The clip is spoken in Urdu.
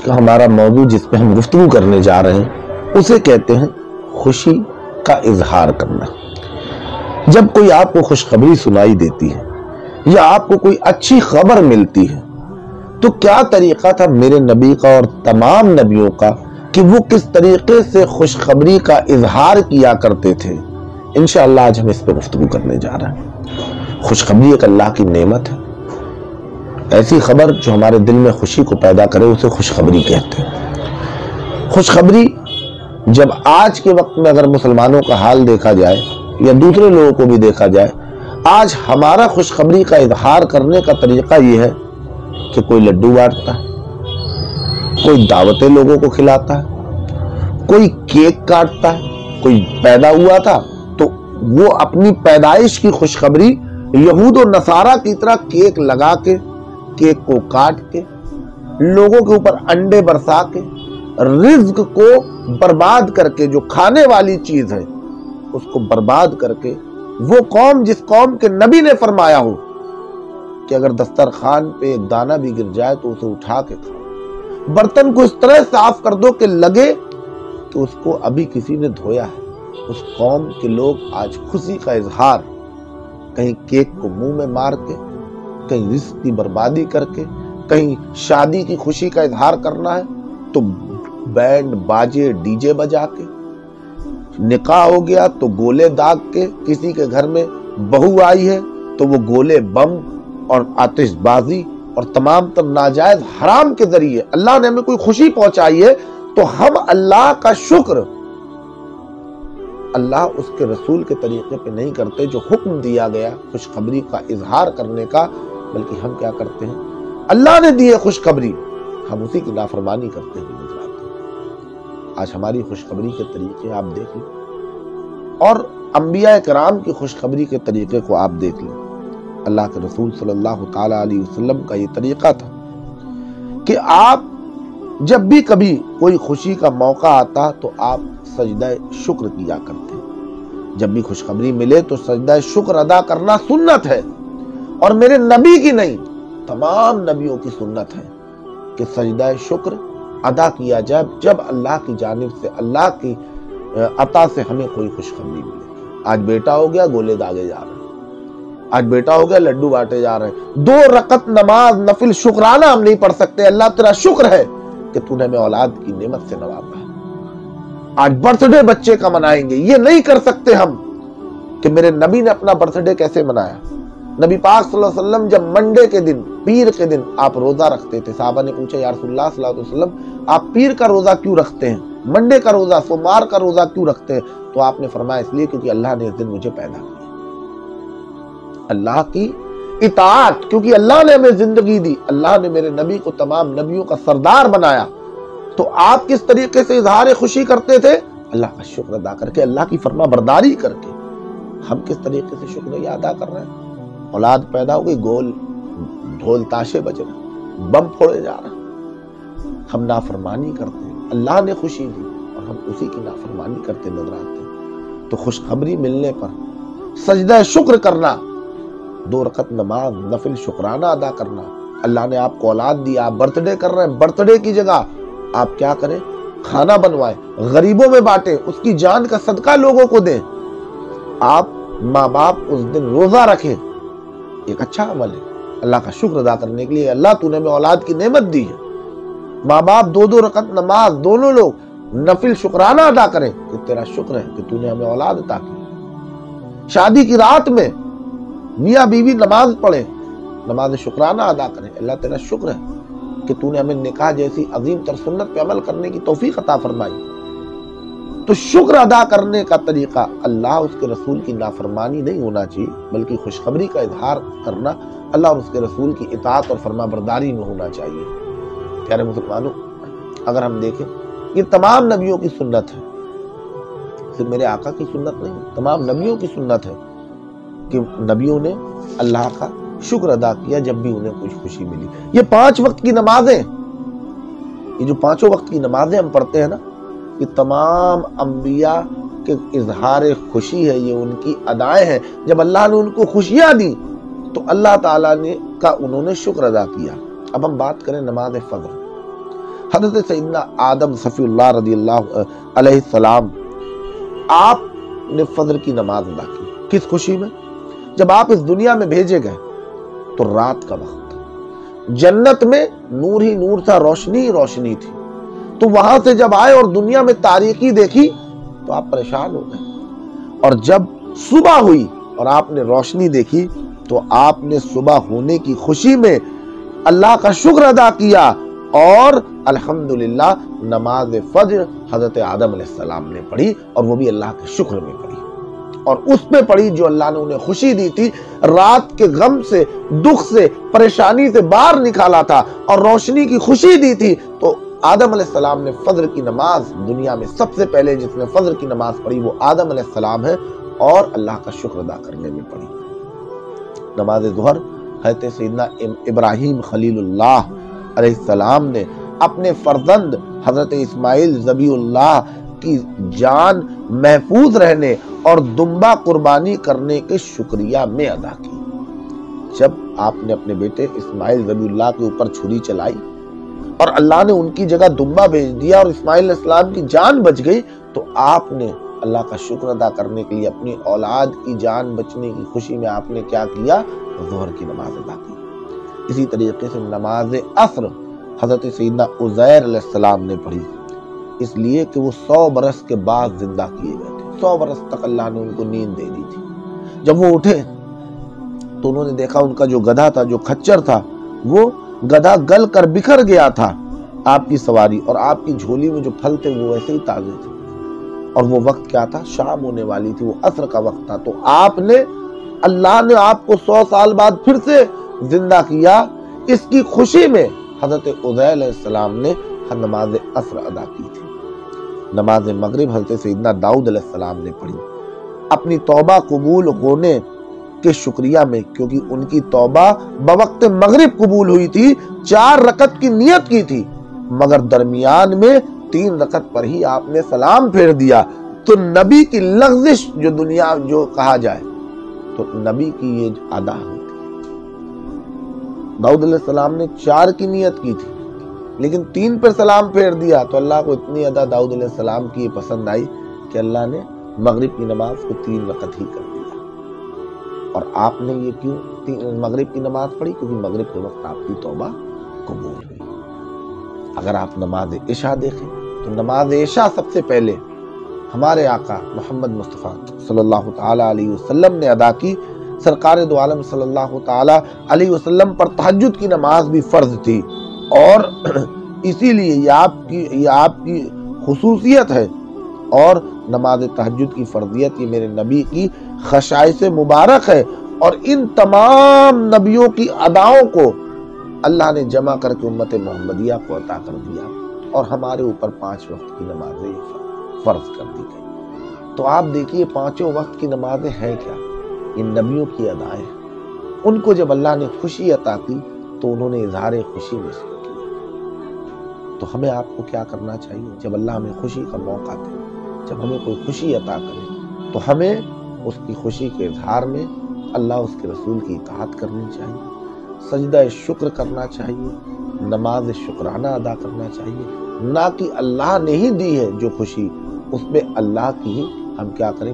کا ہمارا موضوع جس پہ ہم گفتگو کرنے جا رہے ہیں اسے کہتے ہیں خوشی کا اظہار کرنا۔ جب کوئی آپ کو خوشخبری سنائی دیتی ہے یا آپ کو کوئی اچھی خبر ملتی ہے تو کیا طریقہ تھا میرے نبی کا اور تمام نبیوں کا کہ وہ کس طریقے سے خوشخبری کا اظہار کیا کرتے تھے؟ انشاءاللہ آج ہم اس پہ گفتگو کرنے جا رہے ہیں۔ خوشخبری ایک اللہ کی نعمت ہے، ایسی خبر جو ہمارے دل میں خوشی کو پیدا کرے اسے خوشخبری کہتے ہیں۔ خوشخبری جب آج کے وقت میں اگر مسلمانوں کا حال دیکھا جائے یا دوسرے لوگوں کو بھی دیکھا جائے، آج ہمارا خوشخبری کا اظہار کرنے کا طریقہ یہ ہے کہ کوئی لڈو بانٹتا ہے، کوئی دعوتیں لوگوں کو کھلاتا ہے، کوئی کیک کاٹتا ہے۔ کوئی پیدا ہوا تھا تو وہ اپنی پیدائش کی خوشخبری یہود و نصارہ کی طرح کیک لگا کے، کیک کو کاٹ کے، لوگوں کے اوپر انڈے برسا کے، رزق کو برباد کر کے، جو کھانے والی چیز ہے اس کو برباد کر کے، وہ قوم جس قوم کے نبی نے فرمایا ہو کہ اگر دسترخوان پہ ایک دانہ بھی گر جائے تو اسے اٹھا کے کھاؤ، برتن کو اس طرح صاف کر دو کہ لگے کہ اس کو ابھی کسی نے دھویا ہے، اس قوم کے لوگ آج خوشی کا اظہار کہیں کیک کو منہ میں مار کے، کہیں رزق کی بربادی کر کے، کہیں شادی کی خوشی کا اظہار کرنا ہے تو بینڈ باجے ڈی جے بجا کے، نکاح ہو گیا تو گولے داغ کے، کسی کے گھر میں بہو آئی ہے تو وہ گولے بم اور آتش بازی اور تمام تر ناجائز حرام کے ذریعے اللہ نے ہمیں کوئی خوشی پہنچائی ہے تو ہم اللہ کا شکر اللہ اس کے رسول کے طریقے پہ نہیں کرتے جو حکم دیا گیا خوشخبری کا اظہار کرنے کا، بلکہ ہم کیا کرتے ہیں؟ اللہ نے دی ہے خوشخبری، ہم اسی کی نافرمانی کرتے ہوئے نظر آتے ہیں۔ آج ہماری خوشخبری کے طریقے آپ دیکھ لیں اور انبیاء کرام کی خوشخبری کے طریقے کو آپ دیکھ لیں۔ اللہ کے رسول صلی اللہ تعالی علیہ وسلم کا یہ طریقہ تھا کہ آپ جب بھی کبھی کوئی خوشی کا موقع آتا تو آپ سجدہ شکر کیا کرتے ہیں۔ جب بھی خوشخبری ملے تو سجدہ شکر ادا کرنا سنت ہے، اور میرے نبی کی نہیں، تمام نبیوں کی سنت ہے کہ سجدہ شکر ادا کیا جائے جب اللہ کی جانب سے، اللہ کی عطا سے ہمیں کوئی خوشخبری ملے۔ آج بیٹا ہو گیا گولے داغے جا رہے ہیں، آج بیٹا ہو گیا لڈو بانٹے جا رہے ہیں، 2 رکعت نماز نفل شکرانہ ہم نہیں پڑھ سکتے۔ اللہ تیرا شکر ہے کہ تو نے ہمیں اولاد کی نعمت سے نوازا ہے۔ آج برتھ ڈے بچے کا منائیں گے، یہ نہیں کر سکتے ہم کہ میرے نبی نے اپنا برتھ ڈے کیسے منایا۔ نبی پاک صلی اللہ علیہ وسلم جب منڈے کے دن، پیر کے دن آپ روزہ رکھتے تھے، صحابہ نے پوچھا یا رسول اللہ صلی اللہ علیہ وسلم آپ پیر کا روزہ کیوں رکھتے ہیں، منڈے کا روزہ، سوموار کا روزہ کیوں رکھتے ہیں؟ تو آپ نے فرمایا اس لیے کیونکہ اللہ نے اس دن مجھے پیدا کیا، اللہ کی اطاعت، کیونکہ اللہ نے ہمیں زندگی دی، اللہ نے میرے نبی کو تمام نبیوں کا سردار بنایا۔ تو آپ کس طریقے سے اظہار خوشی کرتے تھے؟ اللہ کا شکر ادا کر کے، اللہ کی فرما برداری کر کے۔ ہم کس طریقے سے شکریہ ادا کر رہے ہیں؟ اولاد پیدا ہو گئی، گول ڈھول تاشے بج رہے، بم پھوڑے جا رہے، ہم نافرمانی کرتے ہیں۔ اللہ نے خوشی دی اور ہم اسی کی نافرمانی کرتے نظر آتے ہیں۔ تو خوشخبری ملنے پر سجدہ شکر کرنا، 2 رکعت نماز نفل شکرانہ ادا کرنا۔ اللہ نے آپ کو اولاد دی، آپ برتھ ڈے کر رہے ہیں، برتھ ڈے کی جگہ آپ کیا کریں؟ کھانا بنوائیں، غریبوں میں بانٹیں، اس کی جان کا صدقہ لوگوں کو دیں۔ آپ ماں باپ اس دن روزہ رکھیں، ایک اچھا عمل ہے اللہ کا شکر ادا کرنے کے لیے۔ اللہ تو نے ہمیں اولاد کی نعمت دی ہے، ماں باپ 2 رکعت نماز دونوں لوگ نفل شکرانہ ادا کریں کہ تیرا شکر ہے کہ تو نے ہمیں اولاد عطا کی۔ شادی کی رات میں میاں بیوی نماز پڑھیں، نماز شکرانہ ادا کریں، اللہ تیرا شکر ہے کہ تو نے ہمیں نکاح جیسی عظیم تر سنت پہ عمل کرنے کی توفیق عطا فرمائی۔ تو شکر ادا کرنے کا طریقہ اللہ اس کے رسول کی نافرمانی نہیں ہونا چاہیے، بلکہ خوشخبری کا اظہار کرنا اللہ اور اس کے رسول کی اطاعت اور فرما برداری میں ہونا چاہیے۔ پیارے مسلمانوں، اگر ہم دیکھیں یہ تمام نبیوں کی سنت ہے، صرف میرے آقا کی سنت نہیں، تمام نبیوں کی سنت ہے کہ نبیوں نے اللہ کا شکر ادا کیا جب بھی انہیں کچھ خوشی ملی۔ یہ 5 وقت کی نمازیں، یہ جو 5 وقت کی نمازیں ہم پڑھتے ہیں نا، یہ تمام انبیاء کے اظہار خوشی ہے، یہ ان کی ادائیں ہیں۔ جب اللہ نے ان کو خوشیاں دی تو اللہ تعالیٰ نے کا انہوں نے شکر ادا کیا۔ اب ہم بات کریں نماز فجر۔ حضرت سیدنا آدم صفی اللہ رضی اللہ علیہ السلام، آپ نے فجر کی نماز ادا کی۔ کس خوشی میں؟ جب آپ اس دنیا میں بھیجے گئے تو رات کا وقت تھا، جنت میں نور ہی نور تھا، روشنی ہی روشنی تھی، تو وہاں سے جب آئے اور دنیا میں تاریکی دیکھی تو آپ پریشان ہو گئے، اور جب صبح ہوئی اور آپ نے روشنی دیکھی تو آپ نے صبح ہونے کی خوشی میں اللہ کا شکر ادا کیا، اور الحمدللہ نماز فجر حضرت آدم علیہ السلام نے پڑھی، اور وہ بھی اللہ کے شکر میں پڑھی، اور اس پہ پڑھی جو اللہ نے انہیں خوشی دی تھی، رات کے غم سے، دکھ سے، پریشانی سے باہر نکالا تھا اور روشنی کی خوشی دی تھی۔ تو آدم علیہ السلام نے فجر کی نماز، دنیا میں سب سے پہلے جس نے فجر کی نماز پڑھی وہ آدم علیہ السلام ہے، اور اللہ کا شکر ادا کرنے میں پڑھی۔ نماز ظہر حضرت سیدنا ابراہیم خلیل اللہ علیہ السلام نے اپنے فرزند حضرت اسماعیل ذبیح اللہ کی جان محفوظ رہنے اور دمبا قربانی کرنے کے شکریہ میں ادا کی۔ جب آپ نے اپنے بیٹے اسماعیل ذبیح اللہ کے اوپر چھری چلائی اور اللہ نے ان کی جگہ دمبا بھیج دیا اور اسماعیل علیہ السلام کی جان بچ گئی، تو آپ نے اللہ کا شکر ادا کرنے کے لیے اپنی اولاد کی جان بچنے کی خوشی میں آپ نے کیا کیا؟ ظہر کی نماز ادا کی۔ اسی طریقے سے نماز عصر حضرت سیدنا عزیر علیہ السلام نے پڑھی، اس لیے کہ وہ 100 برس کے بعد زندہ کیے گئے تھے، 100 برس تک اللہ نے ان کو نیند دے دی تھی۔ جب وہ اٹھے تو انہوں نے دیکھا ان کا جو گدھا تھا، جو کھچر تھا، وہ گدھا گل کر بکھر گیا تھا آپ کی سواری، اور آپ کی جھولی میں جو پھل تھے وہ ایسے ہی تازے تھے، اور وہ وقت کیا تھا؟ شام ہونے والی تھی، وہ عصر کا وقت تھا۔ تو آپ نے، اللہ نے آپ کو 100 سال بعد پھر سے زندہ کیا، اس کی خوشی میں حضرت عزیر علیہ السلام نے نماز عصر ادا کی تھی۔ نماز مغرب حضرت سیدنا داؤد علیہ السلام نے پڑھی، اپنی توبہ قبول ہونے کے شکریہ میں، کیونکہ ان کی توبہ بوقت مغرب قبول ہوئی تھی، 4 رکعت کی نیت کی تھی، مگر درمیان میں 3 رکعت پر ہی آپ نے سلام پھیر دیا۔ تو نبی کی لغزش جو دنیا جو کہا جائے تو نبی کی یہ ادا ہوتی ہے۔ داؤد علیہ السلام نے 4 کی نیت کی تھی لیکن 3 پر سلام پھیر دیا، تو اللہ کو اتنی ادا داؤد علیہ السلام کی پسند آئی کہ اللہ نے مغرب کی نماز کو 3 رکعت ہی کر دیا۔ اور آپ نے یہ کیوں مغرب کی نماز پڑھی؟ کیونکہ مغرب کے وقت آپ کی توبہ قبول ہوئی۔ اگر آپ نماز عشاء دیکھیں تو نماز عشاء سب سے پہلے ہمارے آقا محمد مصطفیٰ صلی اللہ تعالی علیہ وسلم نے ادا کی۔ سرکار دو عالم صلی اللہ تعالی علیہ وسلم پر تہجد کی نماز بھی فرض تھی، اور اسی لیے یہ آپ کی خصوصیت ہے، اور نماز تہجد کی فرضیت یہ میرے نبی کی خصائص مبارک ہے، اور ان تمام نبیوں کی اداؤں کو اللہ نے جمع کر کے امت محمدیہ کو عطا کر دیا، اور ہمارے اوپر 5 وقت کی نمازیں فرض کر دی گئی۔ تو آپ دیکھیے 5 وقت کی نمازیں ہیں کیا؟ ان نبیوں کی ادائیں۔ ان کو جب اللہ نے خوشی عطا کی تو انہوں نے اظہار خوشی میں سے کیا۔ تو ہمیں آپ کو کیا کرنا چاہیے؟ جب اللہ ہمیں خوشی کا موقع دے، جب ہمیں کوئی خوشی عطا کرے، تو ہمیں اس کی خوشی کے اظہار میں اللہ اس کے رسول کی اطاعت کرنی چاہیے، سجدہ شکر کرنا چاہیے، نماز شکرانہ ادا کرنا چاہیے، نہ کہ اللہ نے ہی دی ہے جو خوشی، اس میں اللہ کی ہی ہم کیا کریں؟